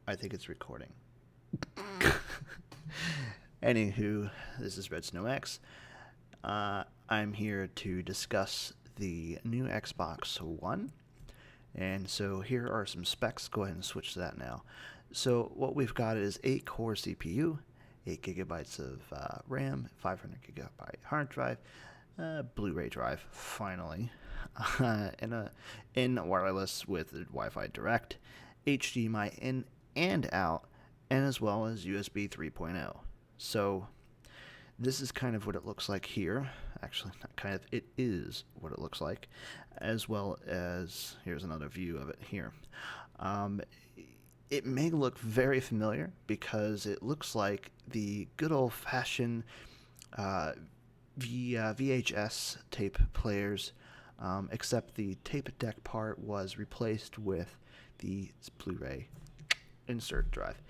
I think it's recording. Anywho, this is Red Snow X. I'm here to discuss the new Xbox One. And so here are some specs. Go ahead and switch to that now. So what we've got is 8-core CPU, 8 gigabytes of RAM, 500 gigabyte hard drive, Blu-ray drive, finally, and in wireless with Wi-Fi Direct, HDMI in and out, and as well as USB 3.0. So this is kind of what it looks like here. Actually, not kind of, it is what it looks like, as well as here's another view of it here. It may look very familiar because it looks like the good old-fashioned VHS tape players, except the tape deck part was replaced with the Blu-ray insert drive.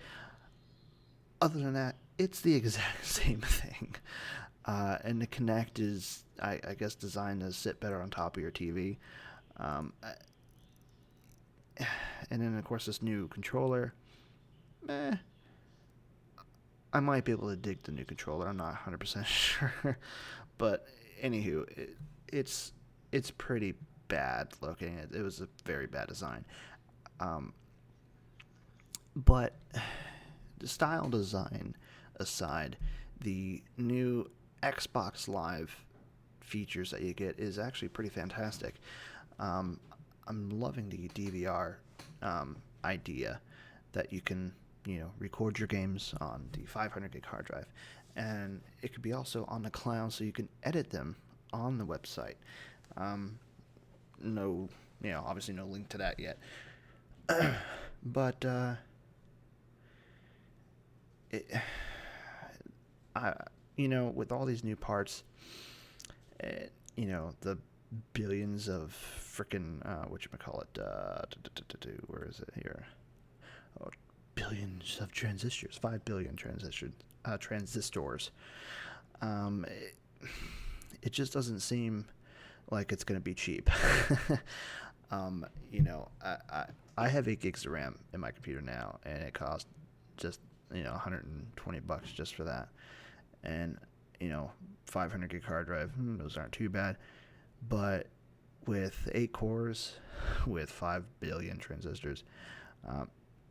Other than that, it's the exact same thing. And the Kinect is, I guess, designed to sit better on top of your TV. And then, of course, this new controller. I might be able to dig the new controller. I'm not 100% sure. But, anywho, it's pretty bad looking. It was a very bad design. But the style design aside, the new Xbox Live features that you get is actually pretty fantastic. I'm loving the DVR idea that you can, record your games on the 500 gig hard drive, and it could be also on the cloud, so you can edit them on the website. No, obviously no link to that yet, but with all these new parts, the billions of frickin' whatchamacallit, where is it here? Oh, billions of transistors, 5 billion transistors. It just doesn't seem like it's going to be cheap. I have 8 gigs of RAM in my computer now, and it costs just, $120 just for that. And, 500 gig hard drive, those aren't too bad. But with 8 cores, with 5 billion transistors,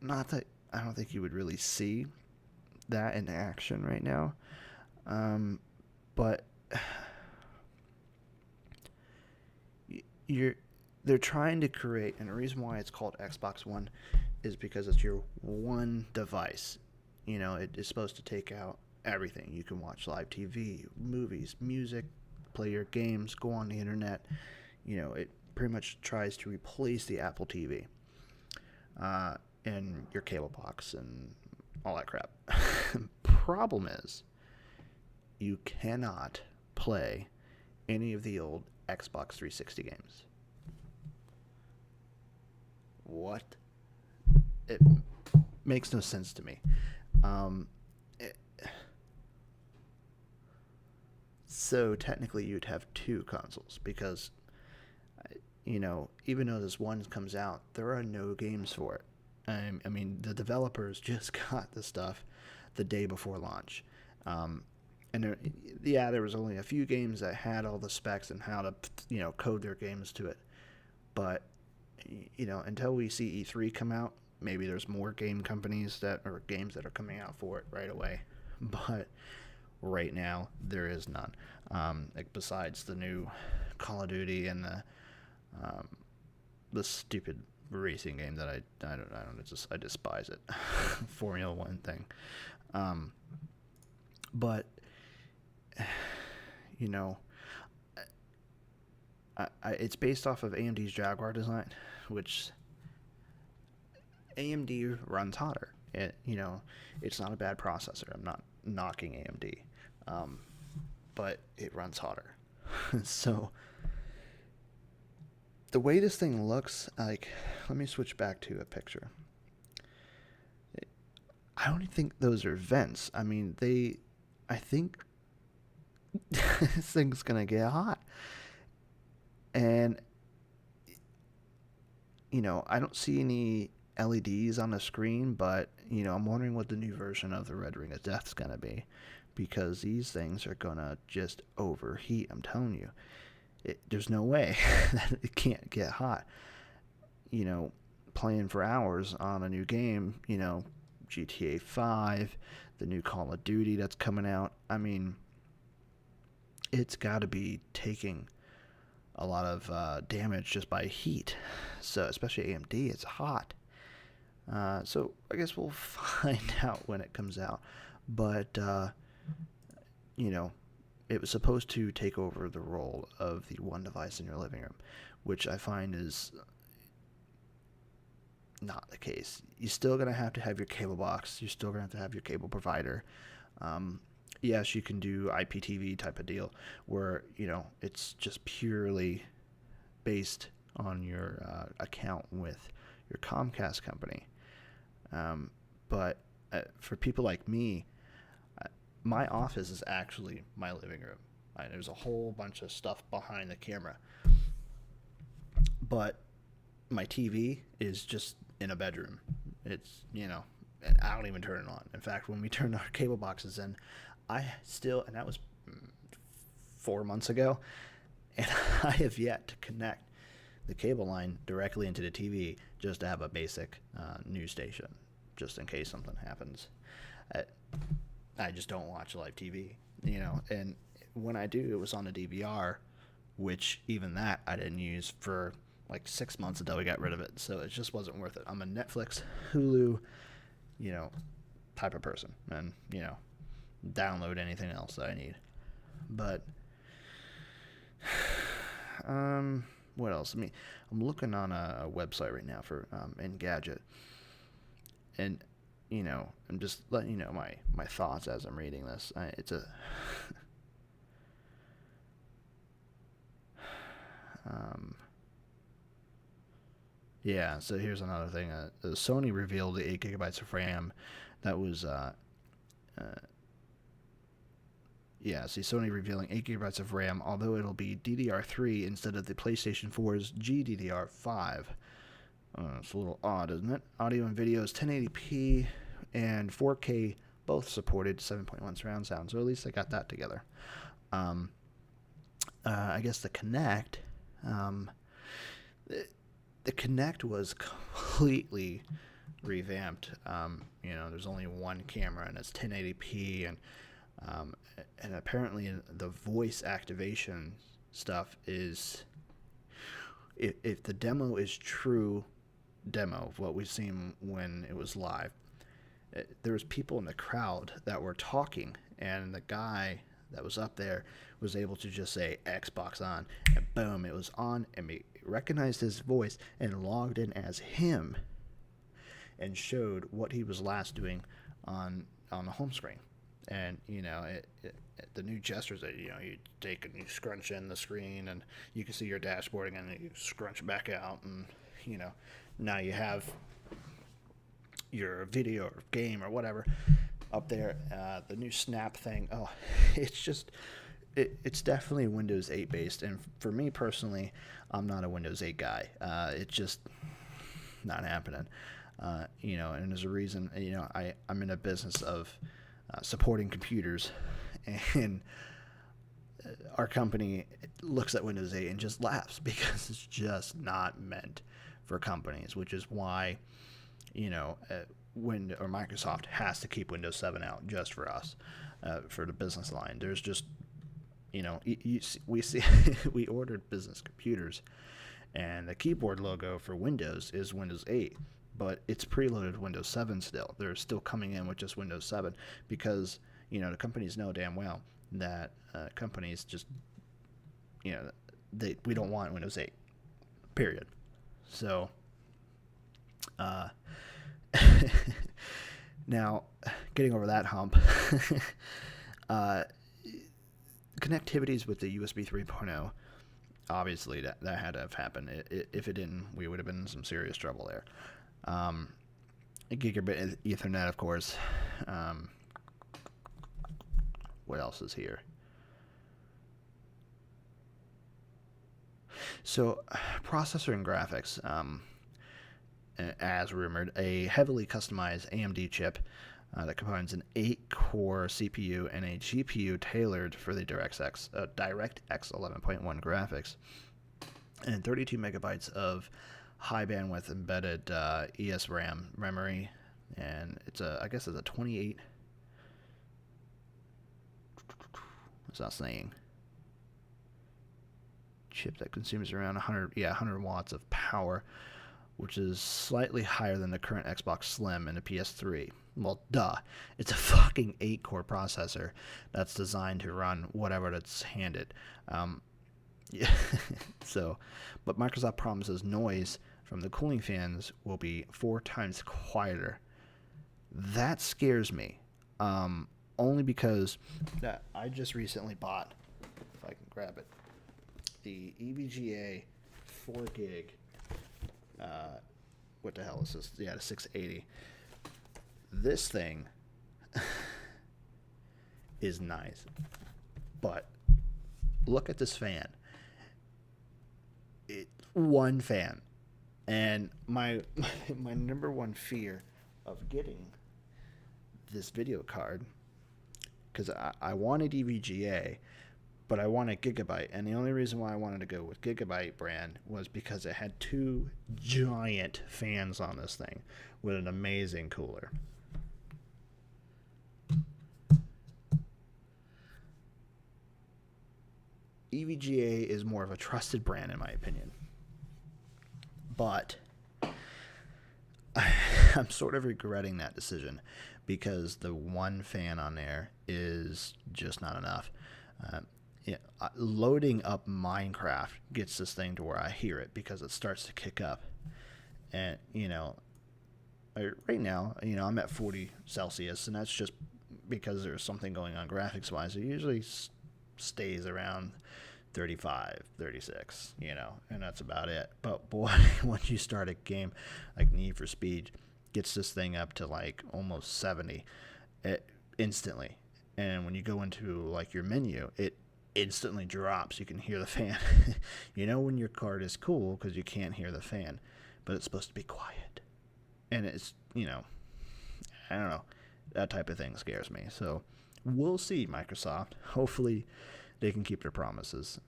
not that I don't think you would really see that in action right now. But they're trying to create, and the reason why it's called Xbox One is because it's your one device. It is supposed to take out everything. You can watch live TV, movies, music, play your games, go on the internet. It pretty much tries to replace the Apple TV and your cable box and all that crap. Problem is, you cannot play any of the old Xbox 360 games. What? It makes no sense to me. So technically you'd have 2 consoles because, even though this one comes out, there are no games for it. I mean, the developers just got the stuff the day before launch. And there was only a few games that had all the specs and how to, code their games to it. But, until we see E3 come out, maybe there's more game companies or games that are coming out for it right away. But right now, there is none. Besides the new Call of Duty and the stupid racing game that I despise it, Formula One thing. But it's based off of AMD's Jaguar design, which AMD runs hotter. It's not a bad processor. I'm not knocking AMD, but it runs hotter. So the way this thing looks, let me switch back to a picture. I don't think those are vents. I mean, I think this thing's gonna get hot, and I don't see any LEDs on the screen, but I'm wondering what the new version of the Red Ring of Death's gonna be, because these things are gonna just overheat. I'm telling you, there's no way that it can't get hot. Playing for hours on a new game, GTA 5, the new Call of Duty that's coming out. I mean, it's got to be taking a lot of damage just by heat. So, especially AMD, it's hot. So, I guess we'll find out when it comes out. But, it was supposed to take over the role of the one device in your living room, which I find is not the case. You're still going to have your cable box. You're still going to have your cable provider. Yes, you can do IPTV type of deal where, it's just purely based on your account with your Comcast company. But for people like me, my office is actually my living room. There's a whole bunch of stuff behind the camera. But my TV is just in a bedroom. It's, I don't even turn it on. In fact, when we turned our cable boxes in, and that was 4 months ago, and I have yet to connect the cable line directly into the TV just to have a basic news station, just in case something happens. I just don't watch live TV, and when I do, it was on a DVR, which even that I didn't use for like 6 months until we got rid of it, so it just wasn't worth it. I'm a Netflix, Hulu, type of person, and, download anything else that I need. But, what else? I'm looking on a website right now for Engadget, and, I'm just letting you know my thoughts as I'm reading this. It's a... Yeah, so here's another thing. Sony revealed the 8 gigabytes of RAM. That was, Sony revealing 8 gigabytes of RAM, although it'll be DDR3 instead of the PlayStation 4's GDDR5. It's a little odd, isn't it? Audio and video is 1080p and 4K, both supported 7.1 surround sound, so at least I got that together. I guess the Kinect... The Kinect was completely revamped. There's only one camera, and it's 1080p, and apparently the voice activation stuff is, if the demo is true demo of what we've seen when it was live, there was people in the crowd that were talking, and the guy that was up there was able to just say Xbox on, and boom, it was on, and we recognized his voice and logged in as him and showed what he was last doing on the home screen. And the new gestures that you take and you scrunch in the screen, and you can see your dashboarding, and you scrunch back out, and now you have your video or game or whatever up there. The new snap thing, it's definitely Windows 8 based, and for me personally, I'm not a Windows 8 guy. It's just not happening. And there's a reason. I'm in a business of supporting computers, and our company looks at Windows 8 and just laughs because it's just not meant for companies, which is why Microsoft has to keep Windows 7 out just for us, for the business line. There's just we ordered business computers, and the keyboard logo for Windows is Windows 8, but it's preloaded Windows 7 still. They're still coming in with just Windows 7 because, the companies know damn well that companies just, we don't want Windows 8, period. So, now, getting over that hump, connectivities with the USB 3.0, obviously that had to have happened. If it didn't, we would have been in some serious trouble there. Gigabit Ethernet, of course. What else is here? So, processor and graphics. as rumored, a heavily customized AMD chip that combines an 8-core CPU and a GPU tailored for the DirectX 11.1 graphics, and 32 megabytes of high bandwidth embedded ESRAM memory, and I guess it's a 28. What's that saying? Chip that consumes around 100 watts of power, which is slightly higher than the current Xbox Slim and the PS3. Well, duh. It's a fucking 8-core processor that's designed to run whatever it's handed. Yeah. But Microsoft promises noise from the cooling fans will be 4 times quieter. That scares me. Only because that I just recently bought, if I can grab it, the EVGA 4 gig. What the hell is this? Yeah, the 680. This thing is nice, but look at this fan. One fan, and my number one fear of getting this video card, because I wanted EVGA, but I wanted Gigabyte, and the only reason why I wanted to go with Gigabyte brand was because it had 2 giant fans on this thing with an amazing cooler. EVGA is more of a trusted brand in my opinion, but I'm sort of regretting that decision because the one fan on there is just not enough. Loading up Minecraft gets this thing to where I hear it because it starts to kick up. And, right now, I'm at 40 Celsius, and that's just because there's something going on graphics-wise. It usually stays around 35, 36, and that's about it. But boy, once you start a game like Need for Speed, gets this thing up to like almost 70 instantly. And when you go into like your menu, it instantly drops. You can hear the fan. When your card is cool because you can't hear the fan, but it's supposed to be quiet. And it's, I don't know. That type of thing scares me. So we'll see, Microsoft. Hopefully they can keep their promises.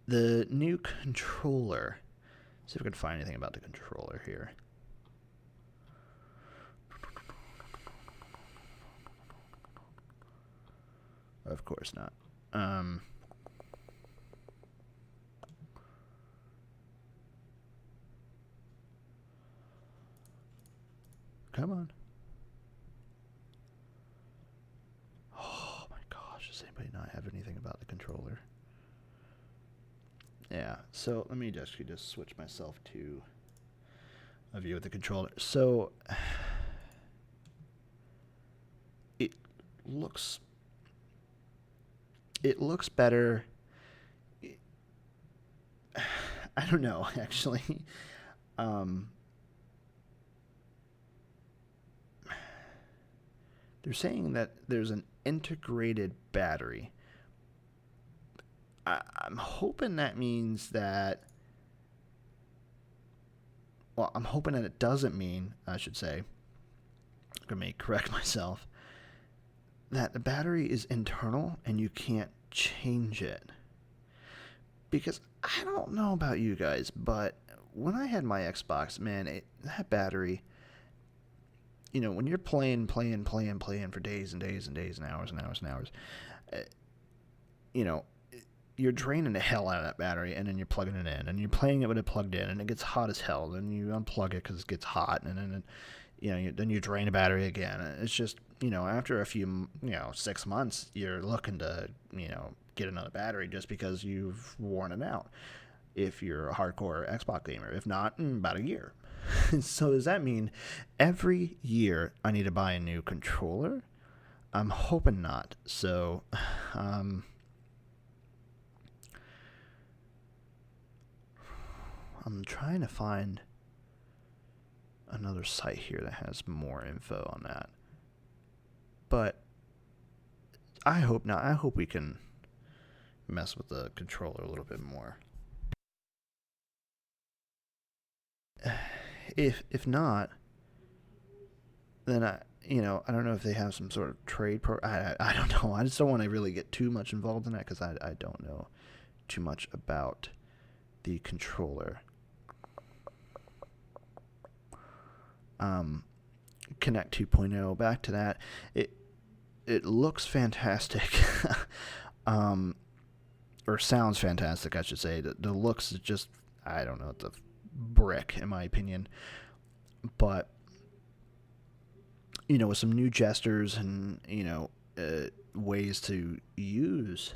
The new controller. See if we can find anything about the controller here. Of course not. Come on. Oh my gosh, does anybody not have anything about the controller? Yeah, so let me just switch myself to a view of the controller. So it looks better. I don't know, actually. They're saying that there's an integrated battery. I'm hoping that means that... Well, I'm hoping that it doesn't mean, I should say, let me correct myself, that the battery is internal and you can't change it. Because I don't know about you guys, but when I had my Xbox, man, that battery... when you're playing for days and days and days and hours and hours and hours, you're draining the hell out of that battery, and then you're plugging it in, and you're playing it with it plugged in, and it gets hot as hell. Then you unplug it because it gets hot, and then then you drain the battery again. It's just after a few 6 months, you're looking to get another battery just because you've worn it out. If you're a hardcore Xbox gamer, if not, about a year. So does that mean every year I need to buy a new controller? I'm hoping not. So, I'm trying to find another site here that has more info on that. But I hope not. I hope we can mess with the controller a little bit more. if not, then I don't know if they have some sort of trade I don't know. I just don't want to really get too much involved in that because I don't know too much about the controller. Kinect 2.0. Back to that. It looks fantastic, or sounds fantastic, I should say. The looks is just, I don't know, it's a brick in my opinion. But with some new gestures and ways to use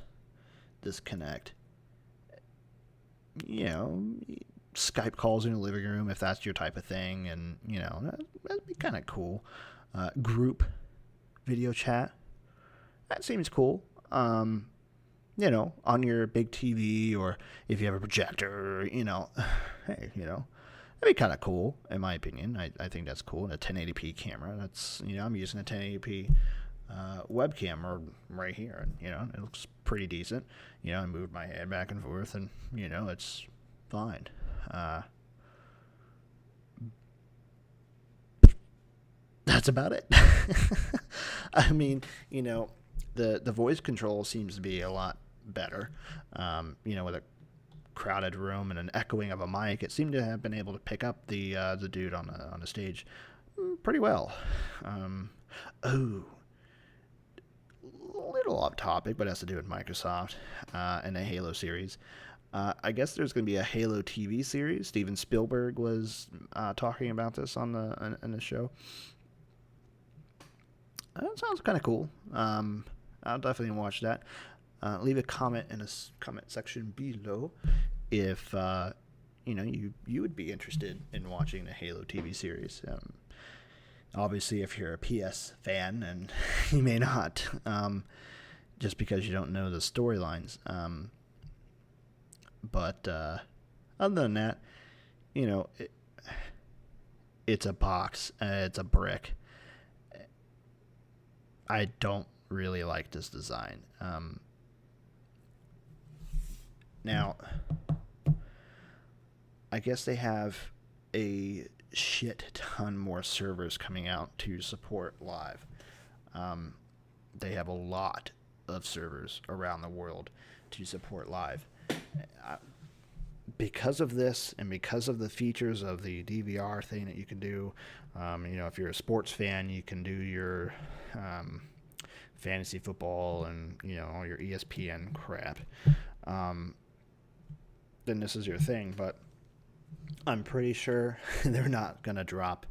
this Kinect, Skype calls in your living room if that's your type of thing, and that'd be kind of cool. Group video chat, that seems cool. On your big TV, or if you have a projector, hey, that'd be kind of cool in my opinion. I think that's cool. And a 1080p camera, that's I'm using a 1080p webcam right here, and it looks pretty decent. I moved my head back and forth, and it's fine. That's about it. I mean, the voice control seems to be a lot better. With a crowded room and an echoing of a mic, it seemed to have been able to pick up the dude on the stage pretty well. A little off topic, but it has to do with Microsoft and the Halo series. I guess there's going to be a Halo TV series. Steven Spielberg was talking about this on the show. That sounds kind of cool. I'll definitely watch that. Leave a comment in the comment section below if you would be interested in watching the Halo TV series. Obviously, if you're a PS fan, and you may not, just because you don't know the storylines. But other than that, it's a box. It's a brick. I don't really like this design. Now, I guess they have a shit ton more servers coming out to support live. They have a lot of servers around the world to support live. Because of this, and because of the features of the DVR thing that you can do, if you're a sports fan, you can do your fantasy football and all your ESPN crap. Then this is your thing, but I'm pretty sure they're not gonna drop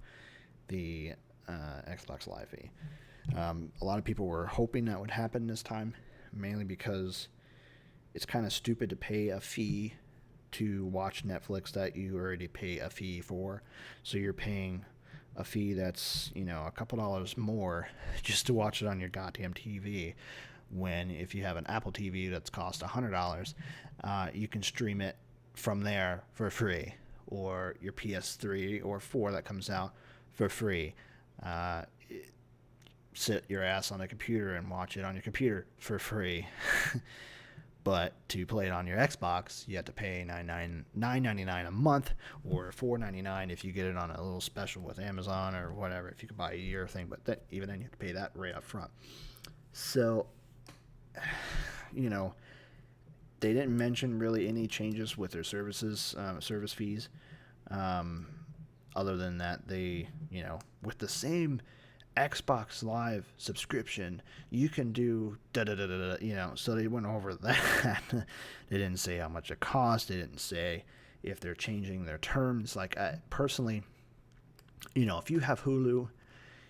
the Xbox Live fee. A lot of people were hoping that would happen this time, mainly because it's kind of stupid to pay a fee to watch Netflix that you already pay a fee for. So you're paying a fee that's, a couple dollars more just to watch it on your goddamn TV. When if you have an Apple TV that's cost $100, you can stream it from there for free, or your PS3 or 4 that comes out for free. Sit your ass on a computer and watch it on your computer for free. But to play it on your Xbox, you have to pay $9.99 a month, or $4.99 if you get it on a little special with Amazon or whatever, if you can buy a year thing. But even then, you have to pay that right up front. So, they didn't mention really any changes with their services, service fees. Other than that, they, with the same Xbox Live subscription, you can do so they went over that. They didn't say how much it cost. They didn't say if they're changing their terms. Like, personally, if you have Hulu,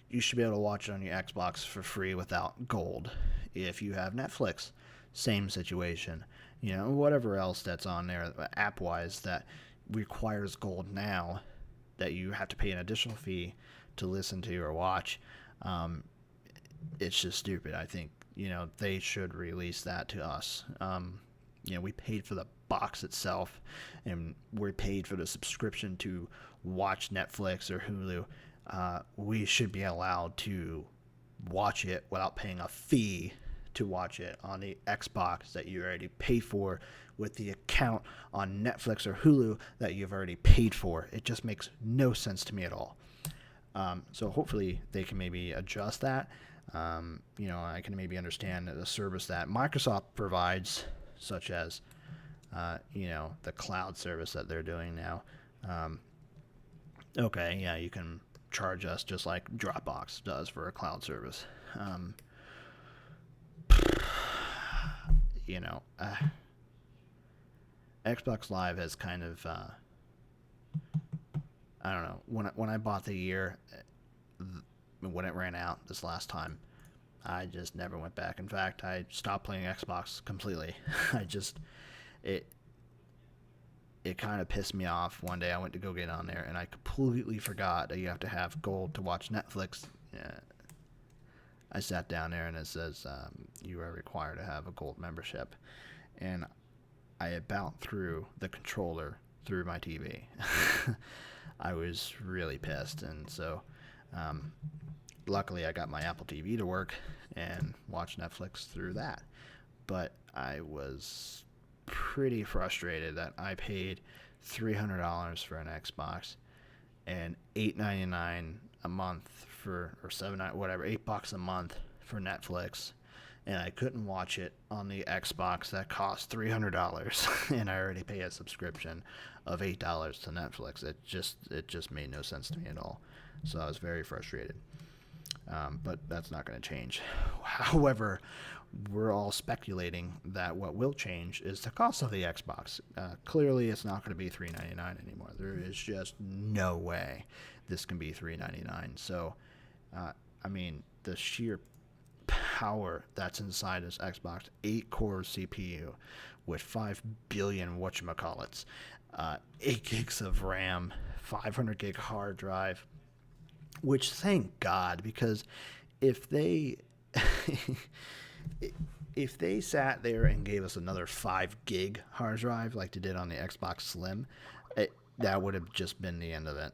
you should be able to watch it on your Xbox for free without gold. If you have Netflix, same situation. Whatever else that's on there app-wise that requires gold now, that you have to pay an additional fee to listen to or watch, it's just stupid. I think they should release that to us. We paid for the box itself, and we're paid for the subscription to watch Netflix or Hulu. We should be allowed to watch it without paying a fee to watch it on the Xbox that you already pay for with the account on Netflix or Hulu that you've already paid for. It just makes no sense to me at all. So hopefully they can maybe adjust that. I can maybe understand the service that Microsoft provides, such as, the cloud service that they're doing now. Okay, yeah, you can charge us just like Dropbox does for a cloud service. you know, uh, Xbox Live has kind of, I don't know, when I bought the year, when it ran out this last time, I just never went back. In fact, I stopped playing Xbox completely. I just, it it kind of pissed me off. One day I went to go get on there and I completely forgot that you have to have gold to watch Netflix. I sat down there and it says you are required to have a gold membership, and I about threw the controller through my TV. I was really pissed, and so luckily I got my Apple TV to work and watched Netflix through that. But I was pretty frustrated that I paid $300 for an Xbox and $8.99 a month for, or whatever, $8 a month for Netflix, and I couldn't watch it on the Xbox that cost $300, and I already pay a subscription of $8 to Netflix. It just made no sense to me at all. So I was very frustrated. But that's not going to change. However, we're all speculating that what will change is the cost of the Xbox. Clearly, it's not going to be $3.99 anymore. There is just no way this can be $3.99. So, the sheer power that's inside this Xbox, 8-core CPU with 5 billion whatchamacallits, 8 gigs of RAM, 500 gig hard drive, which thank God, because if they if they sat there and gave us another 5 gig hard drive like they did on the Xbox Slim, that would have just been the end of it.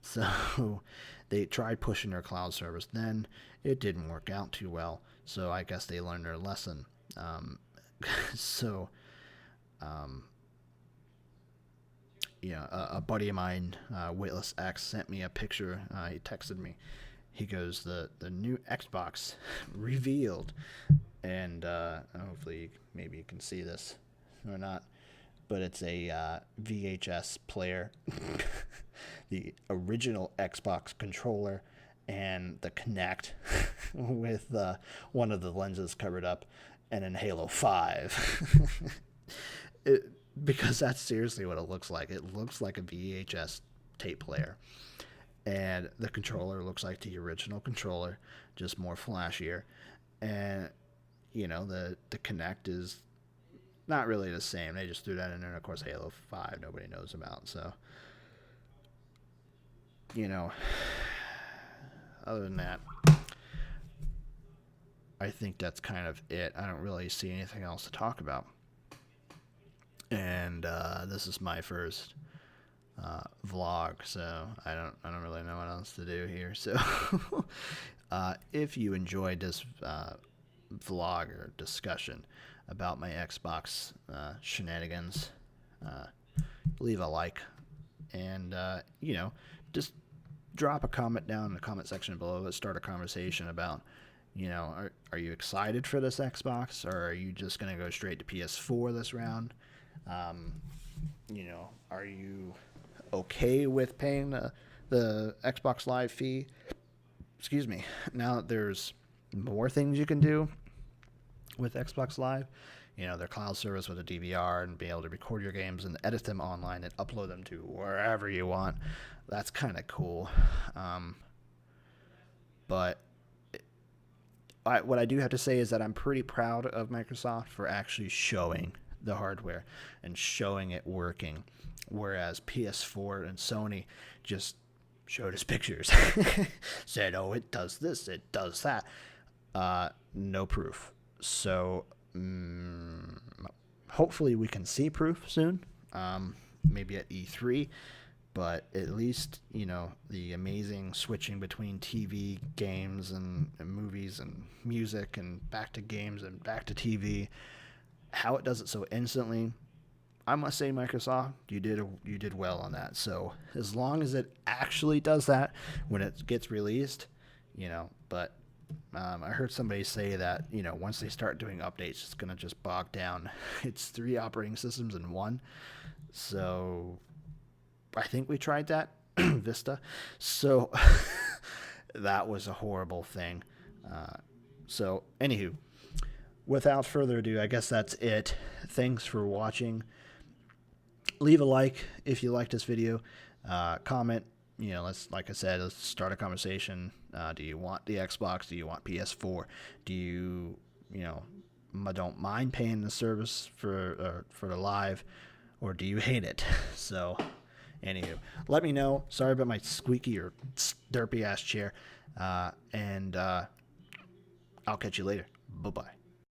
So they tried pushing their cloud service, then it didn't work out too well. So I guess they learned their lesson. A buddy of mine, Witless X, sent me a picture. He texted me. He goes, the new Xbox revealed, and hopefully maybe you can see this or not, but it's a VHS player, the original Xbox controller, and the Kinect with one of the lenses covered up, and then Halo 5. Because that's seriously what it looks like. It looks like a VHS tape player. And the controller looks like the original controller, just more flashier. And, the Kinect is not really the same. They just threw that in there. And, of course, Halo 5 nobody knows about. So, other than that, I think that's kind of it. I don't really see anything else to talk about. And this is my first vlog, so I don't really know what else to do here. So if you enjoyed this vlog or discussion about my Xbox shenanigans, leave a like, and just drop a comment down in the comment section below. Let's start a conversation about, are you excited for this Xbox, or are you just gonna go straight to PS4 this round? Are you okay with paying the Xbox Live fee? Excuse me. Now that there's more things you can do with Xbox Live, their cloud service with a DVR and be able to record your games and edit them online and upload them to wherever you want. That's kind of cool. But what I do have to say is that I'm pretty proud of Microsoft for actually showing the hardware and showing it working, whereas PS4 and Sony just showed us pictures. Said, oh, it does this, it does that. No proof. So hopefully we can see proof soon, maybe at E3, but at least the amazing switching between TV, games, and movies and music, and back to games and back to TV how it does it so instantly, I must say, Microsoft, you did well on that. So as long as it actually does that when it gets released, but I heard somebody say that once they start doing updates, it's gonna just bog down. It's 3 operating systems in one. So I think we tried that Vista. So that was a horrible thing. So anywho, without further ado, I guess that's it. Thanks for watching. Leave a like if you liked this video. Comment. Like I said, let's start a conversation. Do you want the Xbox? Do you want PS4? Do you, don't mind paying the service for the live, or do you hate it? So, anywho, let me know. Sorry about my squeaky or derpy ass chair, and I'll catch you later. Bye bye.